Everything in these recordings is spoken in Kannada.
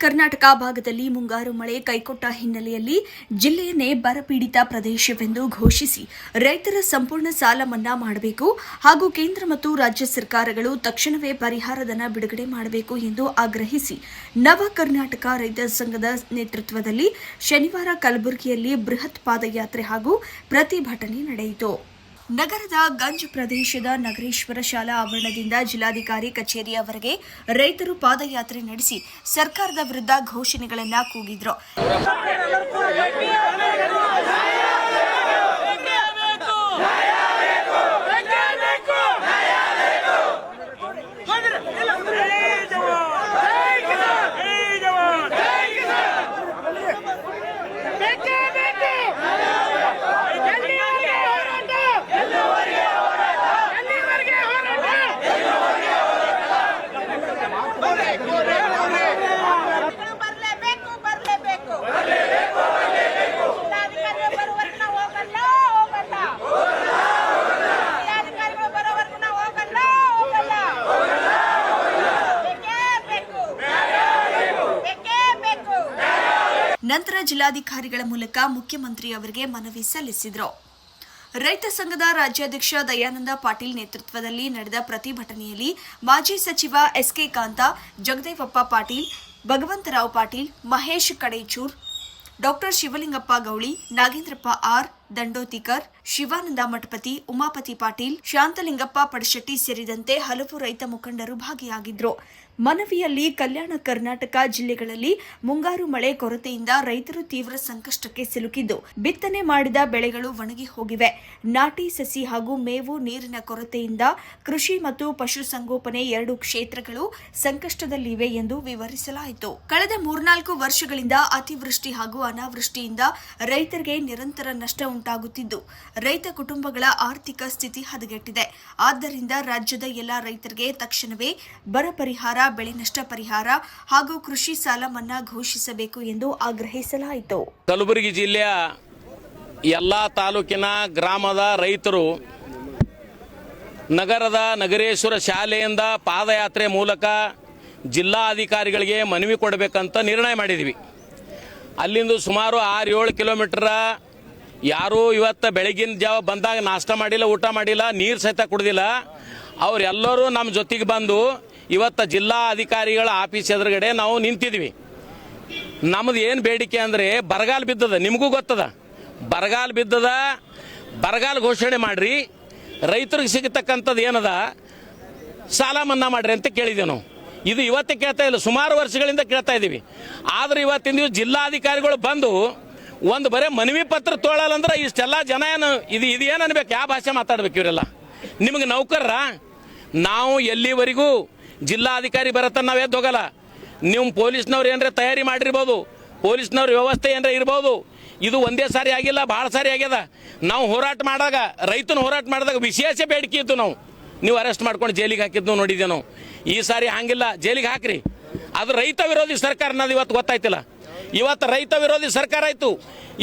ಕರ್ನಾಟಕ ಭಾಗದಲ್ಲಿ ಮುಂಗಾರು ಮಳೆ ಕೈಕೊಟ್ಟ ಹಿನ್ನೆಲೆಯಲ್ಲಿ ಜಿಲ್ಲೆಯನ್ನೇ ಬರಪೀಡಿತ ಪ್ರದೇಶವೆಂದು ಘೋಷಿಸಿ ರೈತರ ಸಂಪೂರ್ಣ ಸಾಲ ಮನ್ನಾ ಮಾಡಬೇಕು ಹಾಗೂ ಕೇಂದ್ರ ಮತ್ತು ರಾಜ್ಯ ಸರ್ಕಾರಗಳು ತಕ್ಷಣವೇ ಪರಿಹಾರಧನ ಬಿಡುಗಡೆ ಮಾಡಬೇಕು ಎಂದು ಆಗ್ರಹಿಸಿ ನವ ಕರ್ನಾಟಕ ರೈತ ಸಂಘದ ನೇತೃತ್ವದಲ್ಲಿ ಶನಿವಾರ ಕಲಬುರಗಿಯಲ್ಲಿ ಬೃಹತ್ ಪಾದಯಾತ್ರೆ ಹಾಗೂ ಪ್ರತಿಭಟನೆ ನಡೆಯಿತು. ನಗರದ ಗಂಜ್ ಪ್ರದೇಶದ ನಗರೇಶ್ವರ ಶಾಲಾ ಆವರಣದಿಂದ ಜಿಲ್ಲಾಧಿಕಾರಿ ಕಚೇರಿಯವರೆಗೆ ರೈತರು ಪಾದಯಾತ್ರೆ ನಡೆಸಿ ಸರ್ಕಾರದ ವಿರುದ್ಧ ಘೋಷಣೆಗಳನ್ನು ಕೂಗಿದ್ರು. ನಂತರ ಜಿಲ್ಲಾಧಿಕಾರಿಗಳ ಮೂಲಕ ಮುಖ್ಯಮಂತ್ರಿ ಅವರಿಗೆ ಮನವಿ ಸಲ್ಲಿಸಿದರು. ರೈತ ಸಂಘದ ರಾಜ್ಯಾಧ್ಯಕ್ಷ ದಯಾನಂದ ಪಾಟೀಲ್ ನೇತೃತ್ವದಲ್ಲಿ ನಡೆದ ಪ್ರತಿಭಟನೆಯಲ್ಲಿ ಮಾಜಿ ಸಚಿವ ಎಸ್ಕೆ ಕಾಂತ, ಜಗದೇವಪ್ಪ ಪಾಟೀಲ್, ಭಗವಂತರಾವ್ ಪಾಟೀಲ್, ಮಹೇಶ್ ಕಡೇಚೂರ್, ಡಾ ಶಿವಲಿಂಗಪ್ಪ ಗೌಳಿ, ನಾಗೇಂದ್ರಪ್ಪ ಆರ್, ದಂಡೋತಿಕರ್, ಶಿವಾನಂದ ಮಠಪತಿ, ಉಮಾಪತಿ ಪಾಟೀಲ್, ಶಾಂತಲಿಂಗಪ್ಪ ಪಡಶೆಟ್ಟಿ ಸೇರಿದಂತೆ ಹಲವು ರೈತ ಮುಖಂಡರು ಭಾಗಿಯಾಗಿದ್ದರು. ಮನವಿಯಲ್ಲಿ ಕಲ್ಯಾಣ ಕರ್ನಾಟಕ ಜಿಲ್ಲೆಗಳಲ್ಲಿ ಮುಂಗಾರು ಮಳೆ ಕೊರತೆಯಿಂದ ರೈತರು ತೀವ್ರ ಸಂಕಷ್ಟಕ್ಕೆ ಸಿಲುಕಿದ್ದು ಬಿತ್ತನೆ ಮಾಡಿದ ಬೆಳೆಗಳು ಒಣಗಿ ಹೋಗಿವೆ. ನಾಟಿ ಸಸಿ ಹಾಗೂ ಮೇವು ನೀರಿನ ಕೊರತೆಯಿಂದ ಕೃಷಿ ಮತ್ತು ಪಶುಸಂಗೋಪನೆ ಎರಡು ಕ್ಷೇತ್ರಗಳು ಸಂಕಷ್ಟದಲ್ಲಿವೆ ಎಂದು ವಿವರಿಸಲಾಯಿತು. ಕಳೆದ 3-4 ವರ್ಷಗಳಿಂದ ಅತಿವೃಷ್ಟಿ ಹಾಗೂ ಅನಾವೃಷ್ಟಿಯಿಂದ ರೈತರಿಗೆ ನಿರಂತರ ನಷ್ಟ ಉಂಟಾಗುತ್ತಿದ್ದು ರೈತ ಕುಟುಂಬಗಳ ಆರ್ಥಿಕ ಸ್ಥಿತಿ ಹದಗೆಟ್ಟಿದೆ. ಆದ್ದರಿಂದ ರಾಜ್ಯದ ಎಲ್ಲ ರೈತರಿಗೆ ತಕ್ಷಣವೇ ಬರ ಪರಿಹಾರ, ಬೆಳೆ ನಷ್ಟ ಪರಿಹಾರ ಹಾಗೂ ಕೃಷಿ ಸಾಲ ಮನ್ನಾ ಘೋಷಿಸಬೇಕು ಎಂದು ಆಗ್ರಹಿಸಲಾಯಿತು. ಕಲಬುರಗಿ ಜಿಲ್ಲೆಯ ಎಲ್ಲಾ ತಾಲೂಕಿನ ಗ್ರಾಮದ ರೈತರು ನಗರದ ನಗರೇಶ್ವರ ಶಾಲೆಯಿಂದ ಪಾದಯಾತ್ರೆ ಮೂಲಕ ಜಿಲ್ಲಾಧಿಕಾರಿಗಳಿಗೆ ಮನವಿ ಕೊಡಬೇಕಂತ ನಿರ್ಣಯ ಮಾಡಿದ್ವಿ. ಅಲ್ಲಿಂದ ಸುಮಾರು 6-7 ಕಿಲೋಮೀಟರ್ ಯಾರೂ ಇವತ್ತು ಬೆಳಗಿನ ಜಾವ ಬಂದಾಗ ನಾಷ್ಟ ಮಾಡಿಲ್ಲ, ಊಟ ಮಾಡಿಲ್ಲ, ನೀರು ಸಹಿತ ಕುಡ್ದಿಲ್ಲ. ಅವರೆಲ್ಲರೂ ನಮ್ಮ ಜೊತೆಗೆ ಬಂದು ಇವತ್ತು ಜಿಲ್ಲಾ ಅಧಿಕಾರಿಗಳ ಆಫೀಸ್ ಎದುರುಗಡೆ ನಾವು ನಿಂತಿದ್ವಿ. ನಮ್ಮದು ಏನು ಬೇಡಿಕೆ ಅಂದರೆ ಬರಗಾಲ ಬಿದ್ದದ, ನಿಮಗೂ ಗೊತ್ತದ, ಬರಗಾಲ ಬಿದ್ದದ, ಬರಗಾಲ ಘೋಷಣೆ ಮಾಡ್ರಿ, ರೈತರಿಗೆ ಸಿಗತಕ್ಕಂಥದ್ದು ಏನದ ಸಾಲ ಮನ್ನಾ ಮಾಡ್ರಿ ಅಂತ ಕೇಳಿದ್ದೇವೆ ನಾವು. ಇದು ಇವತ್ತೇ ಕೇಳ್ತಾ ಇಲ್ಲ, ಸುಮಾರು ವರ್ಷಗಳಿಂದ ಕೇಳ್ತಾ ಇದ್ದೀವಿ. ಆದರೆ ಇವತ್ತಿನ ದಿವಸ ಜಿಲ್ಲಾಧಿಕಾರಿಗಳು ಬಂದು ಒಂದು ಬರೀ ಮನವಿ ಪತ್ರ ತೊಗೊಳ್ಳಲ್ಲ ಅಂದ್ರೆ ಇಷ್ಟೆಲ್ಲ ಜನ ಇದು ಏನು ಅನ್ಬೇಕು, ಯಾವ ಭಾಷೆ ಮಾತಾಡ್ಬೇಕು ಇವರೆಲ್ಲ? ನಿಮಗೆ ನೌಕರರ ನಾವು ಎಲ್ಲಿವರೆಗೂ ಜಿಲ್ಲಾಧಿಕಾರಿ ಬರತ್ತ ನಾವು ಎದ್ದು ಹೋಗಲ್ಲ. ನೀವು ಪೊಲೀಸ್ನವ್ರು ಏನರ ತಯಾರಿ ಮಾಡಿರ್ಬೋದು, ಪೊಲೀಸ್ನವ್ರ ವ್ಯವಸ್ಥೆ ಏನರ ಇರ್ಬೋದು. ಇದು ಒಂದೇ ಸಾರಿ ಆಗಿಲ್ಲ, ಭಾಳ ಸಾರಿ ಆಗ್ಯದ. ನಾವು ಹೋರಾಟ ಮಾಡಿದಾಗ, ರೈತನ ಹೋರಾಟ ಮಾಡಿದಾಗ ವಿಶೇಷ ಬೇಡಿಕೆ ಇತ್ತು. ನೀವು ಅರೆಸ್ಟ್ ಮಾಡ್ಕೊಂಡು ಜೈಲಿಗೆ ಹಾಕಿದ್ದು ನೋಡಿದ್ದೆ ನಾವು. ಈ ಸಾರಿ ಹಂಗಿಲ್ಲ, ಜೈಲಿಗೆ ಹಾಕ್ರಿ. ಅದು ರೈತ ವಿರೋಧಿ ಸರ್ಕಾರ ಅನ್ನೋದು ಇವತ್ತು ಗೊತ್ತಾಯ್ತಿಲ್ಲ. ಇವತ್ತು ರೈತ ವಿರೋಧಿ ಸರ್ಕಾರ ಆಯಿತು.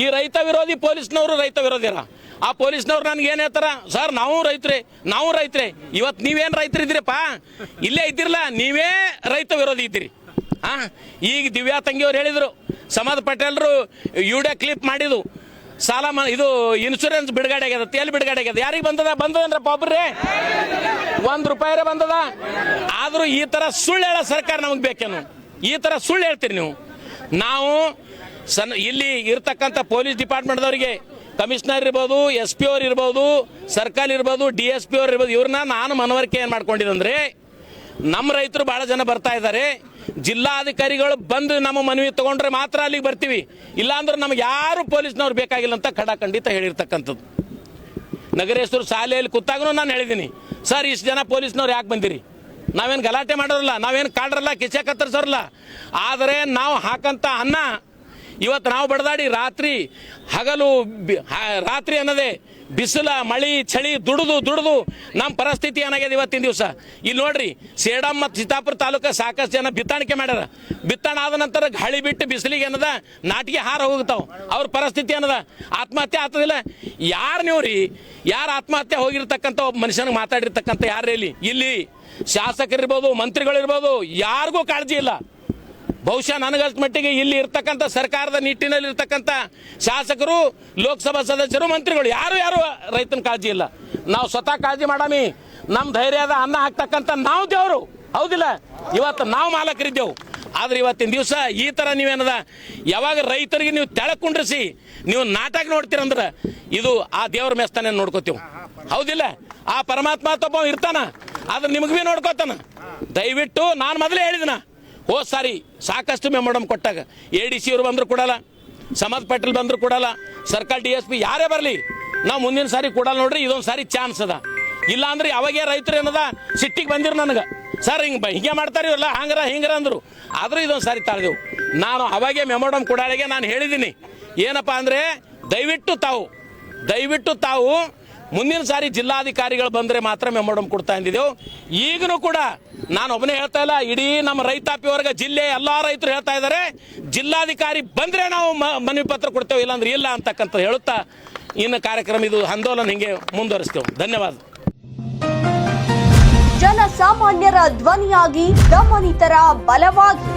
ಈ ರೈತ ವಿರೋಧಿ ಪೊಲೀಸ್ನವರು ರೈತ ವಿರೋಧಿರ. ಆ ಪೊಲೀಸ್ನವ್ರು ನನಗೆ ಏನು ಹೇಳ್ತಾರ, ಸರ್ ನಾವು ರೈತರೇ. ಇವತ್ತು ನೀವೇನು ರೈತರಿದ್ದೀರಪ್ಪ, ಇಲ್ಲೇ ಇದ್ದಿರಲ್ಲ, ನೀವೇ ರೈತ ವಿರೋಧಿ ಇದ್ದೀರಿ. ಈಗ ದಿವ್ಯಾ ತಂಗಿಯವ್ರು ಹೇಳಿದರು, ಸಮದ್ ಪಟೇಲ್ರು ವಿಡಿಯೋ ಕ್ಲಿಪ್ ಮಾಡಿದ್ದು ಸಾಲ ಇದು ಇನ್ಶೂರೆನ್ಸ್ ಬಿಡುಗಡೆ ಆಗ್ಯದ. ಎಲ್ಲಿ ಬಿಡುಗಡೆ ಆಗ್ಯದ? ಯಾರಿಗೆ ಬಂದದನ್ರಪ್ಪ? ಒಬ್ರೇ ₹1 ಬಂದದ. ಆದರೂ ಈ ಥರ ಸುಳ್ಳು ಹೇಳೋ ಸರ್ಕಾರ ನಮಗೆ ಬೇಕೇನು? ಈ ಥರ ಸುಳ್ಳು ಹೇಳ್ತೀರಿ ನೀವು. ನಾವು ಇಲ್ಲಿ ಇರ್ತಕ್ಕಂಥ ಪೊಲೀಸ್ ಡಿಪಾರ್ಟ್ಮೆಂಟ್ದವರಿಗೆ, ಕಮಿಷನರ್ ಇರ್ಬೋದು, SP ಅವ್ರು ಇರ್ಬೋದು, ಸರ್ಕಲ್ ಇರ್ಬೋದು, DSP ಅವ್ರು ಇರ್ಬೋದು, ಇವ್ರನ್ನ ನಾನು ಮನವರಿಕೆ ಏನು ಮಾಡ್ಕೊಂಡಿದ್ದಂದ್ರೆ, ನಮ್ಮ ರೈತರು ಭಾಳ ಜನ ಬರ್ತಾ ಇದ್ದಾರೆ, ಜಿಲ್ಲಾಧಿಕಾರಿಗಳು ಬಂದು ನಮ್ಮ ಮನವಿ ತಗೊಂಡ್ರೆ ಮಾತ್ರ ಅಲ್ಲಿಗೆ ಬರ್ತೀವಿ, ಇಲ್ಲಾಂದ್ರೆ ನಮ್ಗೆ ಯಾರು ಪೊಲೀಸ್ನವ್ರು ಬೇಕಾಗಿಲ್ಲ ಅಂತ ಖಡಾಖಂಡಿತ ಹೇಳಿರ್ತಕ್ಕಂಥದ್ದು. ನಗರೇಶ್ವರ ಶಾಲೆಯಲ್ಲಿ ಕೂತಾಗೂ ನಾನು ಹೇಳಿದ್ದೀನಿ, ಸರ್ ಇಷ್ಟು ಜನ ಪೊಲೀಸ್ನವ್ರು ಯಾಕೆ ಬಂದಿರಿ? ನಾವೇನು ಗಲಾಟೆ ಮಾಡೋರಲ್ಲ, ನಾವೇನು ಕಾಡ್ರಲ್ಲ, ಕಿಚ್ಚೆ ಕತ್ತರಿಸೋರಲ್ಲ. ಆದರೆ ನಾವು ಹಾಕಂತ ಅನ್ನ ಇವತ್ತು ನಾವು ಬಡದಾಡಿ ರಾತ್ರಿ ಅನ್ನೋದೇ ಬಿಸಿಲ, ಮಳಿ, ಚಳಿ ದುಡಿದು ನಮ್ಮ ಪರಿಸ್ಥಿತಿ ಏನಾಗಿದೆ ಇವತ್ತಿನ ದಿವಸ. ಇಲ್ಲಿ ನೋಡ್ರಿ, ಸೇಡಂ ಮತ್ತು ಚಿತ್ತಾಪುರ ತಾಲೂಕು ಸಾಕಷ್ಟು ಜನ ಬಿತ್ತಾಣಿಕೆ ಮಾಡ್ಯಾರ. ಬಿತ್ತಣ ಆದ ನಂತರ ಗಾಳಿ ಬಿಟ್ಟು ಬಿಸಿಲಿಗೆ ಏನದ ನಾಟಿಗೆ ಹಾರ ಹೋಗ್ತಾವ. ಅವ್ರ ಪರಿಸ್ಥಿತಿ ಏನದ, ಆತ್ಮಹತ್ಯೆ ಆಗ್ತದಿಲ್ಲ. ಯಾರು ನೀವು ರೀ, ಯಾರು ಆತ್ಮಹತ್ಯೆ ಹೋಗಿರ್ತಕ್ಕಂಥ ಒಬ್ಬ ಮನುಷ್ಯನಿಗೆ ಮಾತಾಡಿರ್ತಕ್ಕಂಥ ಯಾರೇ ಇಲ್ಲಿ ಶಾಸಕರಿರ್ಬೋದು, ಮಂತ್ರಿಗಳಿರ್ಬೋದು, ಯಾರಿಗೂ ಕಾಳಜಿ ಇಲ್ಲ. ಬಹುಶಃ ನನಗಲ್ದ ಮಟ್ಟಿಗೆ ಇಲ್ಲಿ ಇರ್ತಕ್ಕಂಥ ಸರ್ಕಾರದ ನಿಟ್ಟಿನಲ್ಲಿ ಇರ್ತಕ್ಕಂಥ ಶಾಸಕರು, ಲೋಕಸಭಾ ಸದಸ್ಯರು, ಮಂತ್ರಿಗಳು ಯಾರು ರೈತನ ಕಾಳಜಿ ಇಲ್ಲ. ನಾವು ಸ್ವತಃ ಕಾಳಜಿ ಮಾಡಾಮಿ. ನಮ್ಮ ಧೈರ್ಯದ ಅನ್ನ ಹಾಕ್ತಕ್ಕಂಥ ನಾವು ದೇವರು, ಹೌದಿಲ್ಲ? ಇವತ್ತು ನಾವು ಮಾಲಕರಿದ್ದೆವು. ಆದ್ರೆ ಇವತ್ತಿನ ದಿವಸ ಈ ಥರ ನೀವೇನದ ಯಾವಾಗ ರೈತರಿಗೆ ನೀವು ತೆಳಕುಂಡ್ರಿಸಿ ನೀವು ನಾಟಕ ನೋಡ್ತೀರಂದ್ರೆ ಇದು ಆ ದೇವ್ರ ಮೆಸ್ತಾನೆ ನೋಡ್ಕೋತೀವಿ, ಹೌದಿಲ್ಲ? ಆ ಪರಮಾತ್ಮ ಒಬ್ಬ ಇರ್ತಾನ, ಆದ್ರೆ ನಿಮಗೆ ಭೀ ನೋಡ್ಕೋತಾನ. ದಯವಿಟ್ಟು ನಾನು ಮೊದಲೇ ಹೇಳಿದನ, ಹೋದ್ ಸಾರಿ ಸಾಕಷ್ಟು ಮೆಮೊರಂ ಕೊಟ್ಟಾಗ ADC ಅವರು ಬಂದರೂ ಕೊಡಲ್ಲ, ಸಮದ್ ಪಾಟೀಲ್ ಬಂದರೂ ಕೊಡಲ್ಲ, ಸರ್ಕಲ್ DSP ಯಾರೇ ಬರಲಿ ನಾವು ಮುಂದಿನ ಸಾರಿ ಕೊಡಲ್ಲ ನೋಡ್ರಿ, ಇದೊಂದು ಸಾರಿ ಚಾನ್ಸ್ ಅದ. ಇಲ್ಲ ಅಂದ್ರೆ ಅವಾಗೇ ರೈತರು ಏನದ ಸಿಟ್ಟಿಗೆ ಬಂದಿರು ನನಗೆ, ಸರ್ ಹಿಂಗೆ ಮಾಡ್ತಾರೆ ಇರಲ್ಲ ಹಿಂಗರ ಅಂದರು. ಆದರೂ ಇದೊಂದು ಸಾರಿ ತಾಳ್ದೆವು. ನಾನು ಅವಾಗೇ ಮೆಮೊರಂ ಕೊಡಾಳಿಗೆ ನಾನು ಹೇಳಿದ್ದೀನಿ ಏನಪ್ಪ ಅಂದರೆ ದಯವಿಟ್ಟು ತಾವು ಮುಂದಿನ ಸಾರಿ ಜಿಲ್ಲಾಧಿಕಾರಿಗಳು ಬಂದರೆ ಮಾತ್ರ ಮೆಮೊರಂ ಕೊಡ್ತಾ ಇದ್ದಿದ್ದೆವು. ಈಗಲೂ ಕೂಡ ನಾನು ಒಬ್ಬನೇ ಹೇಳ್ತಾ ಇಲ್ಲ, ಇಡೀ ನಮ್ಮ ರೈತಾಪಿ ವರ್ಗ ಜಿಲ್ಲೆ ಎಲ್ಲ ರೈತರು ಹೇಳ್ತಾ ಇದ್ದಾರೆ, ಜಿಲ್ಲಾಧಿಕಾರಿ ಬಂದರೆ ನಾವು ಮನವಿ ಪತ್ರ ಕೊಡ್ತೇವೆ, ಇಲ್ಲಾಂದ್ರೆ ಇಲ್ಲ ಅಂತಕ್ಕಂಥ ಹೇಳುತ್ತಾ ಇನ್ನು ಕಾರ್ಯಕ್ರಮ ಇದು ಆಂದೋಲನ ಹಿಂಗೆ ಮುಂದುವರಿಸ್ತೇವೆ. ಧನ್ಯವಾದ. ಜನಸಾಮಾನ್ಯರ ಧ್ವನಿಯಾಗಿ ದಮನಿತರ ಬಲವಾಗಿ